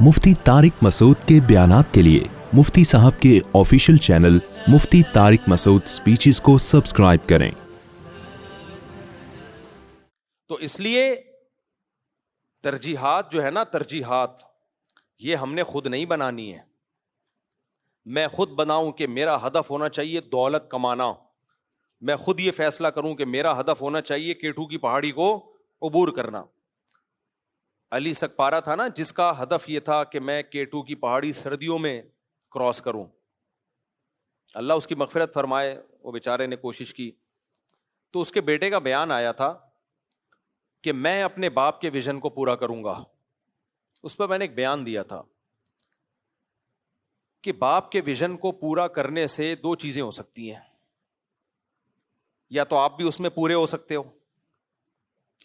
مفتی طارق مسعود کے بیانات کے لیے مفتی صاحب کے آفیشیل چینل مفتی طارق مسعود سپیچز کو سبسکرائب کریں۔ تو اس لیے ترجیحات جو ہے نا، ترجیحات یہ ہم نے خود نہیں بنانی ہے۔ میں خود بناؤں کہ میرا ہدف ہونا چاہیے دولت کمانا، میں خود یہ فیصلہ کروں کہ میرا ہدف ہونا چاہیے کیٹو کی پہاڑی کو عبور کرنا۔ علی سکپارا تھا نا، جس کا ہدف یہ تھا کہ میں کیٹو کی پہاڑی سردیوں میں کراس کروں، اللہ اس کی مغفرت فرمائے، وہ بیچارے نے کوشش کی۔ تو اس کے بیٹے کا بیان آیا تھا کہ میں اپنے باپ کے ویژن کو پورا کروں گا۔ اس پر میں نے ایک بیان دیا تھا کہ باپ کے ویژن کو پورا کرنے سے دو چیزیں ہو سکتی ہیں، یا تو آپ بھی اس میں پورے ہو سکتے ہو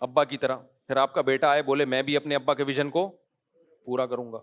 ابا کی طرح، پھر آپ کا بیٹا آئے بولے میں بھی اپنے ابا کے ویژن کو پورا کروں گا،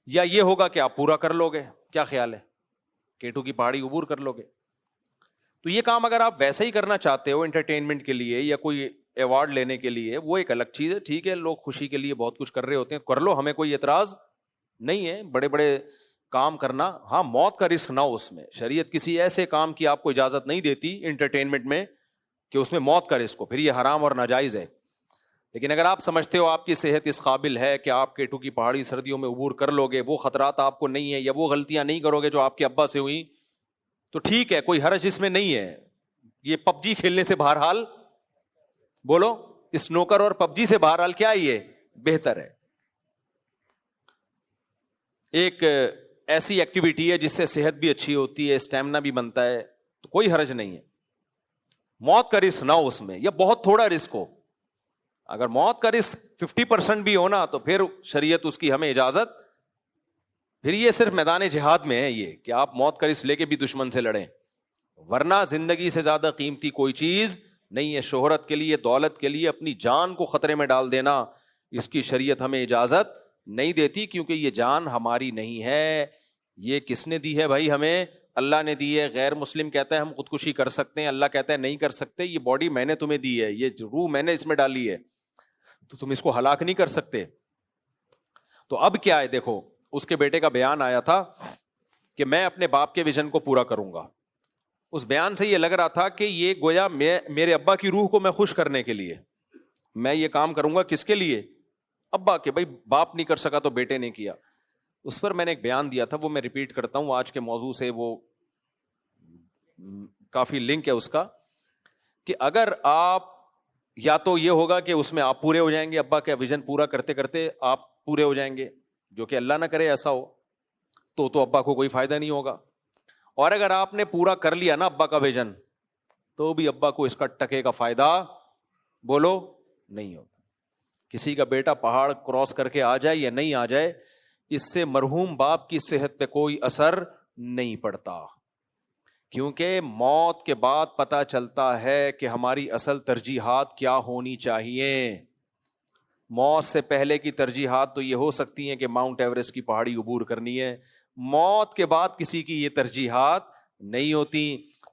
یا یہ ہوگا کہ آپ پورا کر لو گے۔ کیا خیال ہے؟ کیٹو کی پہاڑی عبور کر لو گے؟ تو یہ کام اگر آپ ویسے ہی کرنا چاہتے ہو انٹرٹینمنٹ کے لیے یا کوئی ایوارڈ لینے کے لیے، وہ ایک الگ چیز ہے، ٹھیک ہے، لوگ خوشی کے لیے بہت کچھ کر رہے ہوتے ہیں، کر لو، ہمیں کوئی اعتراض نہیں ہے۔ بڑے بڑے کام کرنا، ہاں موت کا رسک نہ ہو اس میں، شریعت کسی ایسے کام کی آپ کو اجازت نہیں دیتی انٹرٹینمنٹ میں کہ اس میں موت کا رسک ہو، پھر یہ حرام اور ناجائز ہے۔ لیکن اگر آپ سمجھتے ہو آپ کی صحت اس قابل ہے کہ آپ کیٹو کی پہاڑی سردیوں میں عبور کر لو گے، وہ خطرات آپ کو نہیں ہے، یا وہ غلطیاں نہیں کرو گے جو آپ کے ابا سے ہوئی، تو ٹھیک ہے، کوئی حرج اس میں نہیں ہے۔ یہ پب جی کھیلنے سے بہرحال، بولو، اسنوکر اور پب جی سے بہرحال کیا یہ بہتر ہے؟ ایک ایسی ایکٹیویٹی ہے جس سے صحت بھی اچھی ہوتی ہے، اسٹیمنا بھی بنتا ہے، تو کوئی حرج نہیں ہے۔ موت کا رسک نہ ہو اس میں، یا بہت تھوڑا رسک ہو۔ اگر موت کا رسک 50% بھی ہونا تو پھر شریعت اس کی ہمیں اجازت، پھر یہ صرف میدان جہاد میں ہے، یہ کہ آپ موت کا رسک لے کے بھی دشمن سے لڑیں، ورنہ زندگی سے زیادہ قیمتی کوئی چیز نہیں ہے۔ شہرت کے لیے، دولت کے لیے اپنی جان کو خطرے میں ڈال دینا، اس کی شریعت ہمیں اجازت نہیں دیتی، کیونکہ یہ جان ہماری نہیں ہے۔ یہ کس نے دی ہے بھائی؟ ہمیں اللہ نے دی ہے۔ غیر مسلم کہتا ہے ہم خودکشی کر سکتے ہیں، اللہ کہتا ہے نہیں کر سکتے۔ یہ باڈی میں نے تمہیں دی ہے، یہ روح میں نے اس میں ڈالی ہے، تو تم اس کو ہلاک نہیں کر سکتے۔ تو اب کیا ہے، دیکھو اس کے بیٹے کا بیان آیا تھا کہ میں اپنے باپ کے ویژن کو پورا کروں گا۔ اس بیان سے یہ لگ رہا تھا کہ یہ گویا میرے ابا کی روح کو میں خوش کرنے کے لیے میں یہ کام کروں گا۔ کس کے لیے؟ ابا کے، بھائی باپ نہیں کر سکا تو بیٹے نے کیا۔ اس پر میں نے ایک بیان دیا تھا، وہ میں ریپیٹ کرتا ہوں، آج کے موضوع سے وہ کافی لنک ہے اس کا، کہ اگر آپ، یا تو یہ ہوگا کہ اس میں آپ پورے ہو جائیں گے، ابا کا ویژن پورا کرتے کرتے آپ پورے ہو جائیں گے، جو کہ اللہ نہ کرے ایسا ہو، تو ابا کو کوئی فائدہ نہیں ہوگا۔ اور اگر آپ نے پورا کر لیا نا ابا کا ویژن، تو بھی ابا کو اس کا ٹکے کا فائدہ، بولو، نہیں ہوگا۔ کسی کا بیٹا پہاڑ کراس کر کے آ جائے یا نہیں آ جائے، اس سے مرحوم باپ کی صحت پہ کوئی اثر نہیں پڑتا، کیونکہ موت کے بعد پتہ چلتا ہے کہ ہماری اصل ترجیحات کیا ہونی چاہیے۔ موت سے پہلے کی ترجیحات تو یہ ہو سکتی ہیں کہ ماؤنٹ ایوریسٹ کی پہاڑی عبور کرنی ہے، موت کے بعد کسی کی یہ ترجیحات نہیں ہوتی۔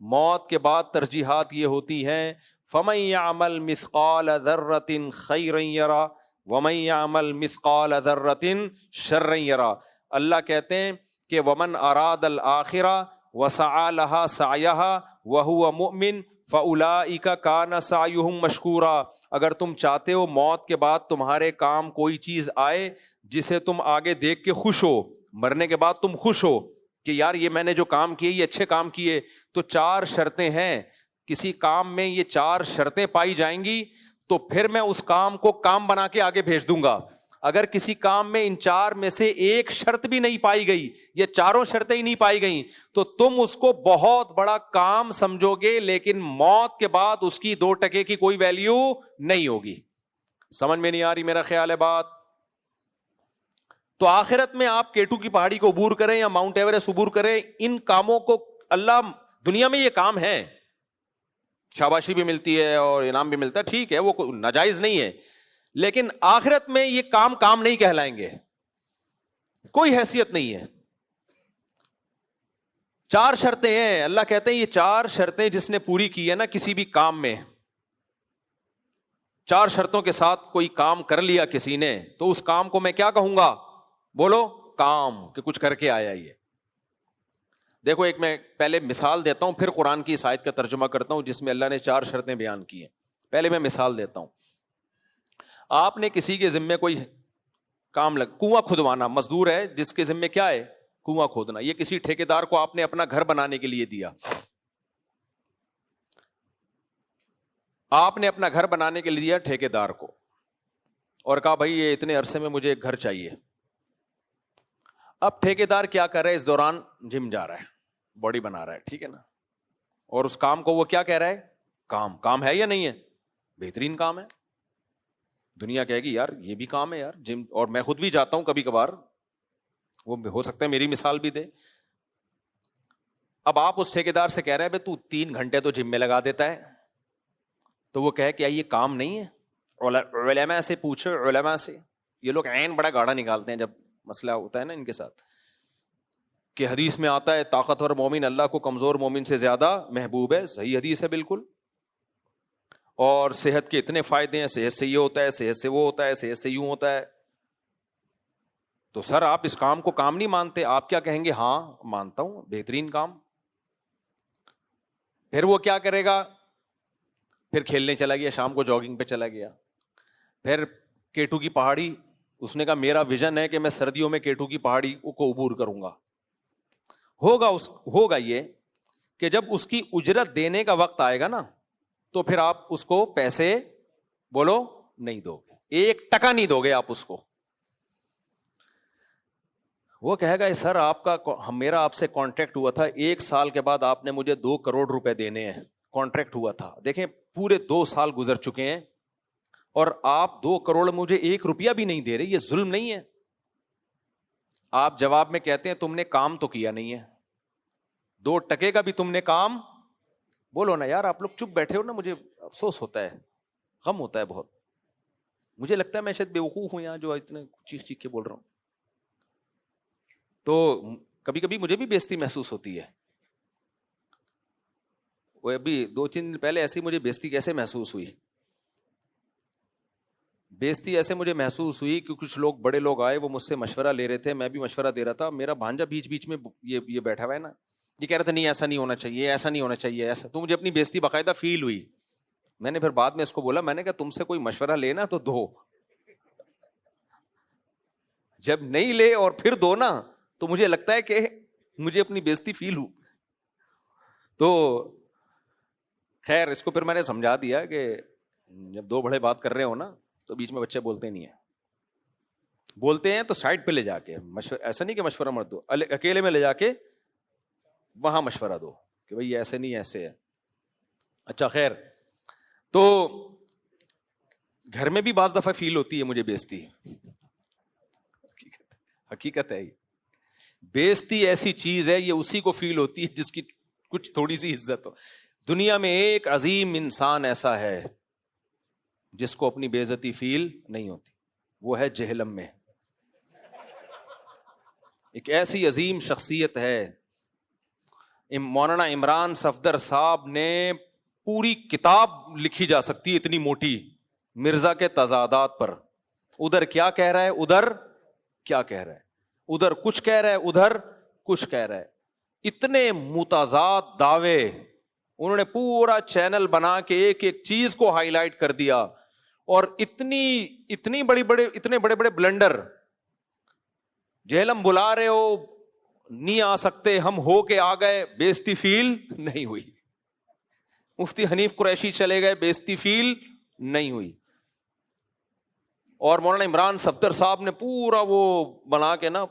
موت کے بعد ترجیحات یہ ہوتی ہیں، فَمَن يَعْمَلْ مِثْقَالَ ذَرَّةٍ خَيْرًا يَرَى وَمَن يَعْمَلْ مِثْقَالَ ذَرَّةٍ شَرًّا يَرَى۔ اللہ کہتے ہیں کہ وَمَن أَرَادَ الْآخِرَةَ وَسَعَى لَهَا سَعْيَهَا وَهُوَ مُؤْمِنٌ فَأُولَئِكَ كَانَ سَعْيُهُمْ مَشْكُورًا۔ اگر تم چاہتے ہو موت کے بعد تمہارے کام کوئی چیز آئے جسے تم آگے دیکھ کے خوش ہو، مرنے کے بعد تم خوش ہو کہ یار یہ میں نے جو کام کیے یہ اچھے کام کیے، تو 4 شرطیں ہیں، کسی کام میں یہ 4 شرطیں پائی جائیں گی تو پھر میں اس کام کو کام بنا کے آگے بھیج دوں گا۔ اگر کسی کام میں ان 4 میں سے ایک شرط بھی نہیں پائی گئی، یا چاروں شرطیں ہی نہیں پائی گئیں، تو تم اس کو بہت بڑا کام سمجھو گے، لیکن موت کے بعد اس کی 2 ٹکے کی کوئی ویلیو نہیں ہوگی۔ سمجھ میں نہیں آ رہی میرا خیال ہے بات؟ تو آخرت میں آپ کیٹو کی پہاڑی کو عبور کریں یا ماؤنٹ ایوریسٹ عبور کریں، ان کاموں کو اللہ، دنیا میں یہ کام ہے، شاباشی بھی ملتی ہے اور انعام بھی ملتا ہے، ٹھیک ہے، وہ ناجائز نہیں ہے، لیکن آخرت میں یہ کام نہیں کہلائیں گے، کوئی حیثیت نہیں ہے۔ 4 شرطیں ہیں، اللہ کہتے ہیں یہ 4 شرطیں جس نے پوری کی ہے نا کسی بھی کام میں، 4 شرطوں کے ساتھ کوئی کام کر لیا کسی نے تو اس کام کو میں کیا کہوں گا؟ بولو کام، کہ کچھ کر کے آیا یہ. دیکھو ایک میں پہلے مثال دیتا ہوں، پھر قرآن کی اس آیت کا ترجمہ کرتا ہوں جس میں اللہ نے 4 شرطیں بیان کی ہیں. پہلے میں مثال دیتا ہوں. آپ نے کسی کے ذمے کوئی کام کنواں کھدوانا، مزدور ہے جس کے ذمے کیا ہے؟ کنواں کھودنا. یہ کسی ٹھیکیدار کو آپ نے اپنا گھر بنانے کے لیے دیا. آپ نے اپنا گھر بنانے کے لیے دیا ٹھیکیدار کو اور کہا بھائی یہ اتنے عرصے میں مجھے ایک گھر چاہیے. اب ٹھیکیدار کیا کر رہا ہے؟ اس دوران جم جا رہا ہے، باڈی بنا رہا ہے، ٹھیک ہے نا. اور اس کام کو وہ کیا کہہ رہا ہے؟ کام ہے یا نہیں ہے؟ بہترین کام ہے. دنیا کہے گی یار یہ بھی کام ہے یار جم، اور میں خود بھی جاتا ہوں کبھی کبھار، وہ ہو سکتا ہے میری مثال بھی دے. اب آپ اس ٹھیکیدار سے کہہ رہے ہیں بھائی تو 3 گھنٹے تو جم میں لگا دیتا ہے، تو وہ کہے کیا یہ کام نہیں ہے؟ علماء سے پوچھو، علماء سے. یہ لوگ عین بڑا گاڑا نکالتے ہیں جب مسئلہ ہوتا ہے نا ان کے ساتھ، کہ حدیث میں آتا ہے طاقتور مومن اللہ کو کمزور مومن سے زیادہ محبوب ہے. صحیح حدیث ہے بالکل. اور صحت کے اتنے فائدے ہیں، صحت سے یہ ہوتا ہے، صحت سے وہ ہوتا ہے، صحت سے یوں ہوتا ہے. تو سر آپ اس کام کو کام نہیں مانتے؟ آپ کیا کہیں گے؟ ہاں مانتا ہوں، بہترین کام. پھر وہ کیا کرے گا؟ پھر کھیلنے چلا گیا، شام کو جاگنگ پہ چلا گیا. پھر کیٹو کی پہاڑی، اس نے کہا میرا ویژن ہے کہ میں سردیوں میں کیٹو کی پہاڑی کو عبور کروں گا. ہوگا یہ کہ جب اس کی اجرت دینے کا وقت آئے گا نا تو پھر آپ اس کو پیسے بولو نہیں دو گے، 1 ٹکا نہیں دو گے آپ اس کو. وہ کہے گا سر آپ کا میرا آپ سے کانٹریکٹ ہوا تھا، 1 سال کے بعد آپ نے مجھے 2 کروڑ روپے دینے ہیں، کانٹریکٹ ہوا تھا. دیکھیں پورے 2 سال گزر چکے ہیں اور آپ 2 کروڑ مجھے 1 روپیہ بھی نہیں دے رہے. یہ ظلم نہیں ہے؟ آپ جواب میں کہتے ہیں تم نے کام تو کیا نہیں ہے، 2 ٹکے کا بھی تم نے کام. بولو نا یار، آپ لوگ چپ بیٹھے ہو نا، مجھے افسوس ہوتا ہے، غم ہوتا ہے بہت. مجھے لگتا ہے میں شاید بیوقوف ہوں یہاں جو اتنے چیخ چیخ کے بول رہا ہوں. تو کبھی کبھی مجھے بھی بےزتی محسوس ہوتی ہے. وہ ابھی 2-3 دن پہلے ایسی مجھے بےزتی کیسے محسوس ہوئی؟ بےزتی ایسے مجھے محسوس ہوئی کہ کچھ لوگ، بڑے لوگ آئے، وہ مجھ سے مشورہ لے رہے تھے، میں بھی مشورہ دے رہا تھا. میرا بھانجا بیچ بیچ میں یہ بیٹھا ہوا ہے نا، یہ کہہ رہا تھا نہیں ایسا نہیں ہونا چاہیے، ایسا نہیں ہونا چاہیے، ایسا. تو مجھے اپنی بےزتی باقاعدہ فیل ہوئی. میں نے پھر بعد میں اس کو بولا، میں نے کہا تم سے کوئی مشورہ لینا تو دو، جب نہیں لے اور پھر دو نا تو مجھے لگتا ہے کہ مجھے اپنی بےزتی فیل ہو. تو خیر اس کو پھر میں نے سمجھا دیا کہ جب 2 بڑے بات کر رہے ہو نا تو بیچ میں بچے بولتے نہیں ہیں، بولتے ہیں تو سائڈ پہ لے جا کے ایسا نہیں کہ مشورہ مت دو، اکیلے میں لے جا کے وہاں مشورہ دو کہ بھائی ایسے نہیں ایسے ہے. اچھا خیر، تو گھر میں بھی بعض دفعہ فیل ہوتی ہے مجھے بےزتی. حقیقت ہے، بےزتی ایسی چیز ہے، یہ اسی کو فیل ہوتی ہے جس کی کچھ تھوڑی سی عزت ہو. دنیا میں ایک عظیم انسان ایسا ہے جس کو اپنی بے عزتی فیل نہیں ہوتی، وہ ہے جہلم میں. ایک ایسی عظیم شخصیت ہے، مولانا عمران صفدر صاحب نے پوری کتاب لکھی جا سکتی ہے اتنی موٹی مرزا کے تضادات پر. ادھر کیا کہہ رہا ہے، ادھر کیا کہہ رہا ہے، ادھر کچھ کہہ رہا ہے، ادھر کچھ کہہ رہا ہے. اتنے متضاد دعوے، انہوں نے پورا چینل بنا کے ایک ایک چیز کو ہائی لائٹ کر دیا. اور اتنے بڑے بڑے بلنڈر. جہلم بلا رہے ہو نہیں آ سکتے، ہم ہو کے آ گئے، بےزتی فیل نہیں ہوئی. مفتی حنیف قریشی چلے گئے، بےزتی فیل نہیں ہوئی. اور مولانا عمران صفدر صاحب نے پورا وہ بنا کے نا،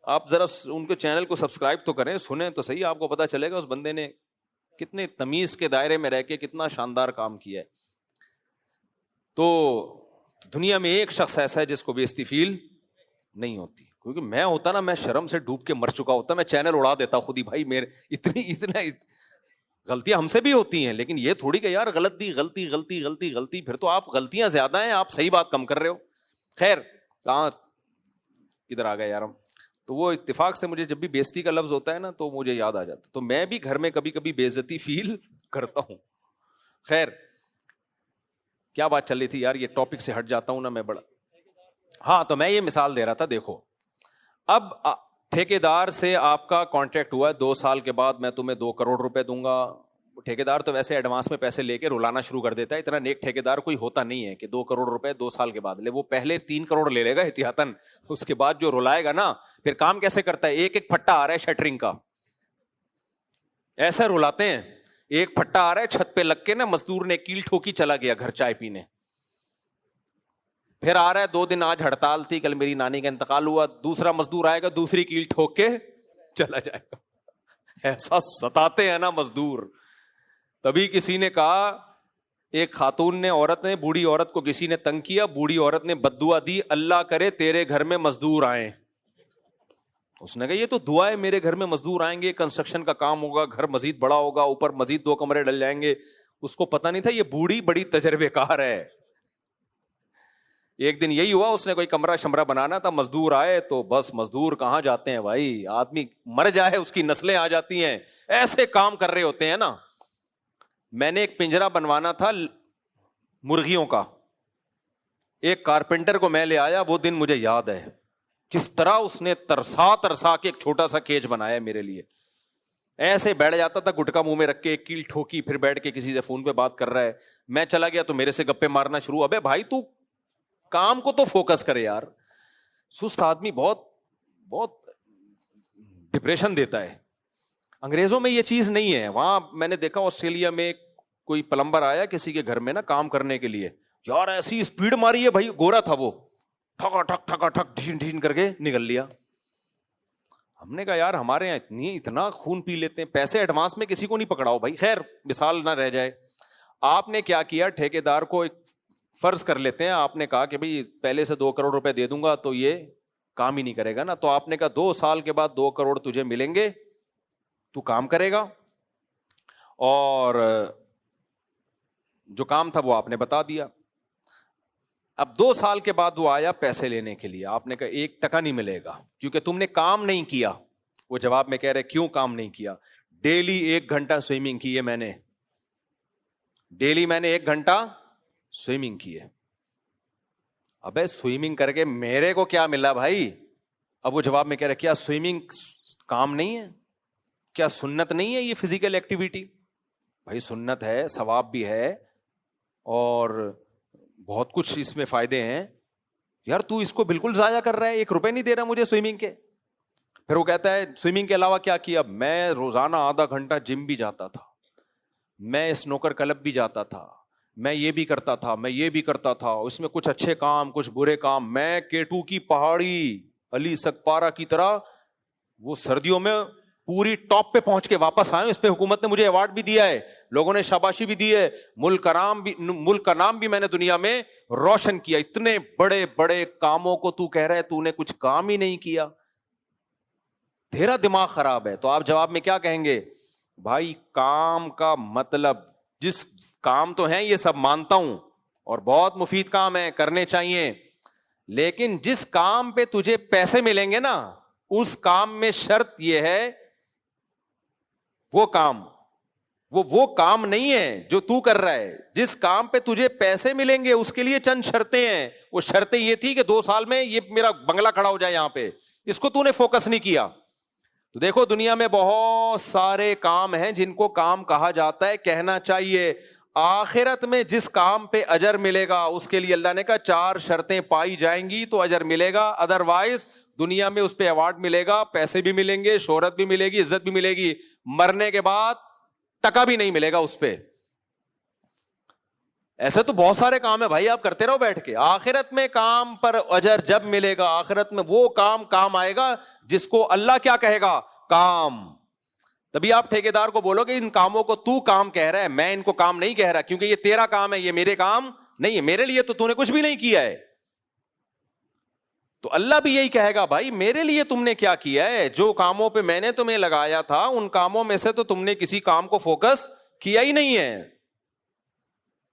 آپ ذرا ان کے چینل کو سبسکرائب تو کریں، سنیں تو صحیح، آپ کو پتا چلے گا اس بندے نے کتنے تمیز کے دائرے میں رہ کے کتنا شاندار کام کیا ہے. تو دنیا میں ایک شخص ایسا ہے جس کو بےزتی فیل نہیں ہوتی. کیونکہ میں ہوتا نا، میں شرم سے ڈوب کے مر چکا ہوتا، میں چینل اڑا دیتا خود ہی. بھائی میرے اتنا غلطیاں ہم سے بھی ہوتی ہیں، لیکن یہ تھوڑی کہ یار غلطی، پھر تو آپ غلطیاں زیادہ ہیں، آپ صحیح بات کم کر رہے ہو. خیر کہاں کدھر آ گئے یار ہم. تو وہ اتفاق سے مجھے جب بھی بےزتی کا لفظ ہوتا ہے نا تو مجھے یاد آ جاتا. تو میں بھی گھر میں کبھی کبھی بے عزتی فیل کرتا ہوں. خیر کیا بات چل رہی تھی یار, یہ ٹاپک سے ہٹ جاتا ہوں نا میں بڑا. ہاں تو میں یہ مثال دے رہا تھا, دیکھو اب ٹھیکیدار سے آپ کا کانٹریکٹ ہوا ہے 2 سال کے بعد میں تمہیں 2 کروڑ روپے دوں گا. ٹھیکیدار تو ویسے ایڈوانس میں پیسے لے کے رلانا شروع کر دیتا ہے, اتنا نیک ٹھیکیدار کوئی ہوتا نہیں ہے کہ 2 کروڑ روپے 2 سال کے بعد لے. وہ پہلے 3 کروڑ لے لے گا احتیاطاً, اس کے بعد جو رلائے گا نا پھر کام کیسے کرتا ہے, ایک ایک پھٹا آ رہا ہے شٹرنگ کا, ایسے رلاتے ہیں, ایک پھٹا آ رہا ہے چھت پہ لگ کے نا, مزدور نے کیل ٹھوکی چلا گیا گھر چائے پینے, پھر آ رہا ہے 2 دن آج ہڑتال تھی, کل میری نانی کا انتقال ہوا, دوسرا مزدور آئے گا دوسری کیل ٹھوک کے چلا جائے گا. ایسا ستاتے ہیں نا مزدور. تبھی کسی نے کہا, ایک خاتون نے, عورت نے, بوڑھی عورت کو کسی نے تنگ کیا, بوڑھی عورت نے بددعا دی, اللہ کرے تیرے گھر میں مزدور آئیں. اس نے کہا یہ تو دعا ہے, میرے گھر میں مزدور آئیں گے, کنسٹرکشن کا کام ہوگا, گھر مزید بڑا ہوگا, اوپر مزید 2 کمرے ڈل جائیں گے. اس کو پتا نہیں تھا یہ بوڑھی بڑی تجربے کار ہے. ایک دن یہی ہوا, اس نے کوئی کمرہ شمرہ بنانا تھا, مزدور آئے تو بس مزدور کہاں جاتے ہیں بھائی, آدمی مر جائے اس کی نسلیں آ جاتی ہیں, ایسے کام کر رہے ہوتے ہیں نا. میں نے ایک پنجرا بنوانا تھا مرغیوں کا, ایک کارپینٹر کو میں لے آیا, وہ دن مجھے یاد ہے کس طرح اس نے ترسا کے ایک چھوٹا سا کیج بنایا میرے لیے. ایسے بیٹھ جاتا تھا گٹکا منہ میں رکھ کے, ایک کیل ٹھوکی, پھر بیٹھ کے کسی سے فون پہ بات کر رہا ہے. میں چلا گیا تو میرے سے گپے مارنا شروع. ابے بھائی تو کام کو تو فوکس کرے یار. سست آدمی بہت بہت ڈپریشن دیتا ہے. انگریزوں میں یہ چیز نہیں ہے. وہاں میں نے دیکھا آسٹریلیا میں کوئی پلمبر آیا کسی کے گھر میں نا کام کرنے کے لیے, یار ایسی اسپیڈ ماری ہے بھائی, گورا تھا وہ, ٹھکا ٹھک ٹھکا ٹھک ڈھین ڈھین کر کے نکل لیا. ہم نے کہا یار ہمارے یہاں اتنا خون پی لیتے ہیں, پیسے ایڈوانس میں کسی کو نہیں پکڑاؤ بھائی. خیر مثال نہ رہ جائے, آپ نے کیا کیا, ٹھیکیدار کو ایک فرض کر لیتے ہیں, آپ نے کہا کہ بھائی پہلے سے 2 کروڑ روپے دے دوں گا تو یہ کام ہی نہیں کرے گا نا. تو آپ نے کہا 2 سال کے بعد 2 کروڑ تجھے ملیں گے, تو کام کرے گا. اور جو کام تھا وہ آپ نے بتا دیا. اب 2 سال کے بعد وہ آیا پیسے لینے کے لیے, آپ نے کہا 1 ٹکا نہیں ملے گا کیونکہ تم نے کام نہیں کیا. وہ جواب میں کہہ رہے کیوں کام نہیں کیا, ڈیلی 1 گھنٹہ سوئمنگ کی ہے میں نے, ڈیلی میں نے 1 گھنٹہ سوئمنگ کی ہے. ابے سوئمنگ کر کے میرے کو کیا ملا بھائی. اب وہ جواب میں کہہ رہے کیا سوئمنگ کام نہیں ہے, کیا سنت نہیں ہے یہ فزیکل ایکٹیویٹی. بھائی سنت ہے, ثواب بھی ہے, اور بہت کچھ اس میں فائدے ہیں. یار تو اس کو بالکل ضائع کر رہا ہے, 1 روپے نہیں دے رہا مجھے سوئمنگ کے. پھر وہ کہتا ہے سوئمنگ کے علاوہ کیا کیا, میں روزانہ آدھا گھنٹہ جم بھی جاتا تھا, میں اسنوکر کلب بھی جاتا تھا, میں یہ بھی کرتا تھا, میں یہ بھی کرتا تھا, اس میں کچھ اچھے کام کچھ برے کام. میں K2 کی پہاڑی علی سکپارا کی طرح وہ سردیوں میں پوری ٹاپ پہ پہنچ کے واپس آئے. اس پہ حکومت نے مجھے ایوارڈ بھی دیا ہے, لوگوں نے شاباشی بھی دی ہے, ملک کا نام بھی میں نے دنیا میں روشن کیا. اتنے بڑے بڑے کاموں کو تو کہہ رہا ہے تو نے کچھ کام ہی نہیں کیا, تیرا دماغ خراب ہے. تو آپ جواب میں کیا کہیں گے, بھائی کام کا مطلب, جس کام تو ہیں یہ سب مانتا ہوں اور بہت مفید کام ہے, کرنے چاہیے, لیکن جس کام پہ تجھے پیسے ملیں گے نا اس کام میں شرط یہ ہے, وہ کام نہیں ہے جو تو کر رہا ہے. جس کام پہ تجھے پیسے ملیں گے اس کے لیے چند شرطیں ہیں. وہ شرطیں یہ تھی کہ 2 سال میں یہ میرا بنگلہ کھڑا ہو جائے یہاں پہ, اس کو تو نے فوکس نہیں کیا. تو دیکھو دنیا میں بہت سارے کام ہیں جن کو کام کہا جاتا ہے, کہنا چاہیے. آخرت میں جس کام پہ اجر ملے گا اس کے لیے اللہ نے کہا 4 شرطیں پائی جائیں گی تو اجر ملے گا, ادروائز دنیا میں اس پہ ایوارڈ ملے گا, پیسے بھی ملیں گے, شہرت بھی ملے گی, عزت بھی ملے گی, مرنے کے بعد ٹکا بھی نہیں ملے گا اس پہ. ایسے تو بہت سارے کام ہیں بھائی, آپ کرتے رہو بیٹھ کے. آخرت میں کام پر اجر جب ملے گا, آخرت میں وہ کام آئے گا جس کو اللہ کیا کہے گا, کام. تبھی آپ ٹھیکیدار کو بولو کہ ان کاموں کو تو کام کہہ رہا ہے, میں ان کو کام نہیں کہہ رہا کیونکہ یہ تیرا کام ہے, یہ میرے کام نہیں ہے, میرے لیے تو نے کچھ بھی نہیں کیا ہے. تو اللہ بھی یہی کہے گا, بھائی میرے لیے تم نے کیا کیا ہے, جو کاموں پہ میں نے تمہیں لگایا تھا ان کاموں میں سے تو تم نے کسی کام کو فوکس کیا ہی نہیں ہے,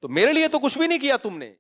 تو میرے لیے تو کچھ بھی نہیں کیا تم نے.